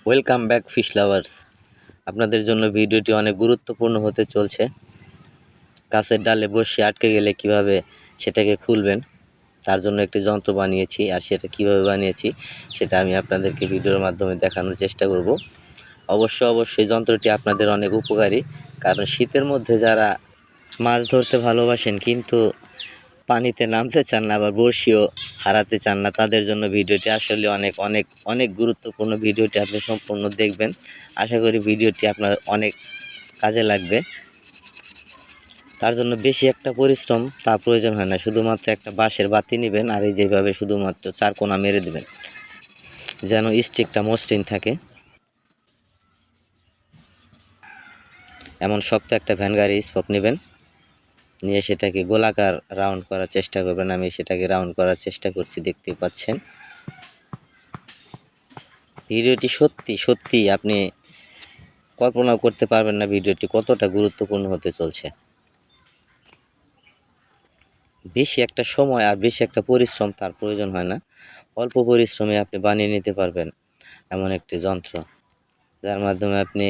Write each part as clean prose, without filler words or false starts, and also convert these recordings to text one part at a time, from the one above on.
Welcome back fish lovers. আপনাদের জন্য ভিডিওটি অনেক গুরুত্বপূর্ণ হতে চলছে। গাছের ডালে বসে আটকে গেলে কিভাবে সেটাকে খুলবেন, তার জন্য একটি যন্ত্র বানিয়েছি। আর সেটা কিভাবে বানিয়েছি সেটা আমি আপনাদেরকে ভিডিওর মাধ্যমে দেখানোর চেষ্টা করব। অবশ্যই যন্ত্রটি আপনাদের অনেক উপকারী, কারণ শীতের মধ্যে যারা মাছ ধরতে ভালোবাসেন কিন্তু পানিতে নামতে চান না, আবার বড়শিও হারাতে চান না, তাদের জন্য ভিডিওটি আসলে অনেক অনেক অনেক গুরুত্বপূর্ণ। ভিডিওটি আপনি সম্পূর্ণ দেখবেন, আশা করি ভিডিওটি আপনার অনেক কাজে লাগবে। তার জন্য বেশি একটা পরিশ্রম তা প্রয়োজন হয় না, শুধুমাত্র একটা বাঁশের বাতি নেবেন আর এই যেভাবে শুধুমাত্র চার কোণা মেরে দেবেন যেন স্টিকটা মসৃণ থাকে। এমন শক্ত একটা ভ্যানগাড়ি স্পক নেবেন, নিয়ে সেটাকে গোলাকার রাউন্ড করার চেষ্টা করবেন। আমি সেটাকে রাউন্ড করার চেষ্টা করছি, দেখতেই পাচ্ছেন। ভিডিওটি সত্যি আপনি কল্পনা করতে পারবেন না ভিডিওটি কতটা গুরুত্বপূর্ণ হতে চলছে। বেশি একটা সময় আর বেশি একটা পরিশ্রম তার প্রয়োজন হয় না, অল্প পরিশ্রমে আপনি বানিয়ে নিতে পারবেন এমন একটি যন্ত্র, যার মাধ্যমে আপনি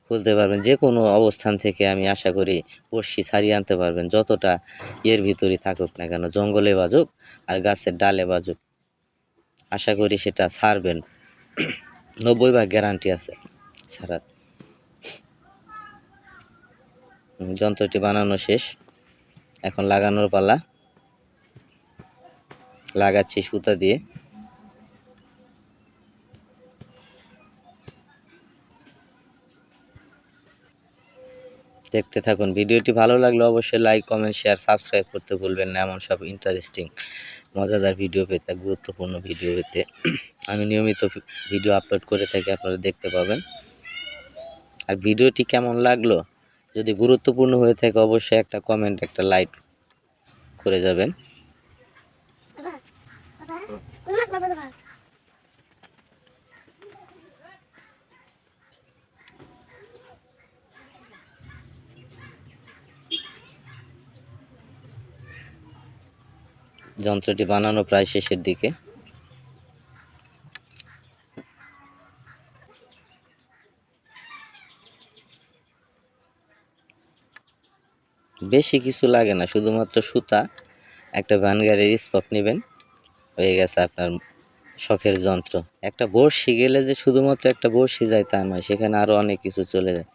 খুলতে পারবেন যে কোনো অবস্থান থেকে। আমি আশা করি বড়শি ছাড়িয়ে আনতে পারবেন, যতটা এর ভিতরে থাকুক না কেন, জঙ্গলে বাজুক আর গাছের ডালে বাজুক, আশা করি সেটা ছাড়বেন। 90 ভাগ গ্যারান্টি আছে ছাড়ার। যন্ত্রটি বানানো শেষ, এখন লাগানোর পালা। লাগাচ্ছি সুতা দিয়ে। দেখতে থাকুন। ভিডিওটি ভালো লাগলে অবশ্যই লাইক, কমেন্ট, শেয়ার, সাবস্ক্রাইব করতে ভুলবেন না। এমন সব ইন্টারেস্টিং মজাদার ভিডিও পেতে, গুরুত্বপূর্ণ ভিডিও পেতে আমি নিয়মিত ভিডিও আপলোড করে থাকি, আপনারা দেখতে পাবেন। আর ভিডিওটি কেমন লাগলো, যদি গুরুত্বপূর্ণ হয়ে থাকে অবশ্যই একটা কমেন্ট, একটা লাইক করে যাবেন। যন্ত্রটি বানানো প্রায় শেষের দিকে। বেশি কিছু লাগে না, শুধুমাত্র সুতা, একটা ভ্যানগাড়ির স্পক নেবেন, হয়ে গেছে আপনার শখের যন্ত্র। একটা বড়শি গেলে যে শুধুমাত্র একটা বড়শি যায় তা নয়, সেখানে আরো অনেক কিছু চলে যায়।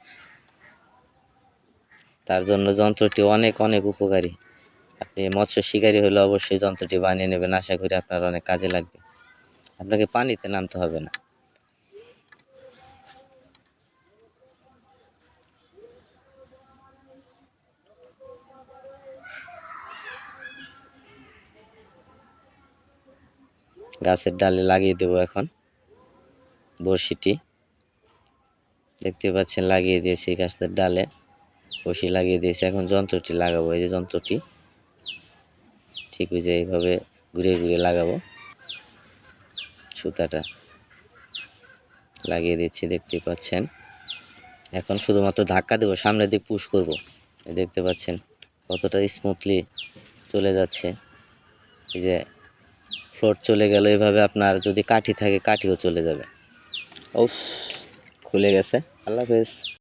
তার জন্য যন্ত্রটি অনেক অনেক উপকারী। আপনি মৎস্য শিকারী হলে অবশ্যই যন্ত্রটি বানিয়ে নেবেন, আশা করি আপনার অনেক কাজে লাগবে। আপনাকে পানিতে নামতে হবে না। গাছের ডালে লাগিয়ে দেব এখন বড়শিটি, দেখতে পাচ্ছেন লাগিয়ে দিয়েছি গাছের ডালে, বড়শি লাগিয়ে দিয়েছি। এখন যন্ত্রটি লাগাবো, এই যে যন্ত্রটি ঠিক ওই যে এইভাবে ঘুরিয়ে ঘুরিয়ে লাগাবো। সুতাটা লাগিয়ে দিচ্ছি, দেখতে পাচ্ছেন। এখন শুধুমাত্র ধাক্কা দেবো, সামনের দিক পুশ করব, দেখতে পাচ্ছেন কতটা স্মুথলি চলে যাচ্ছে। এই যে ফ্লোট চলে গেল, এভাবে আপনার যদি কাঠি থাকে কাঠিও চলে যাবে। উফ, খুলে গেছে। আল্লাহ হাফেজ।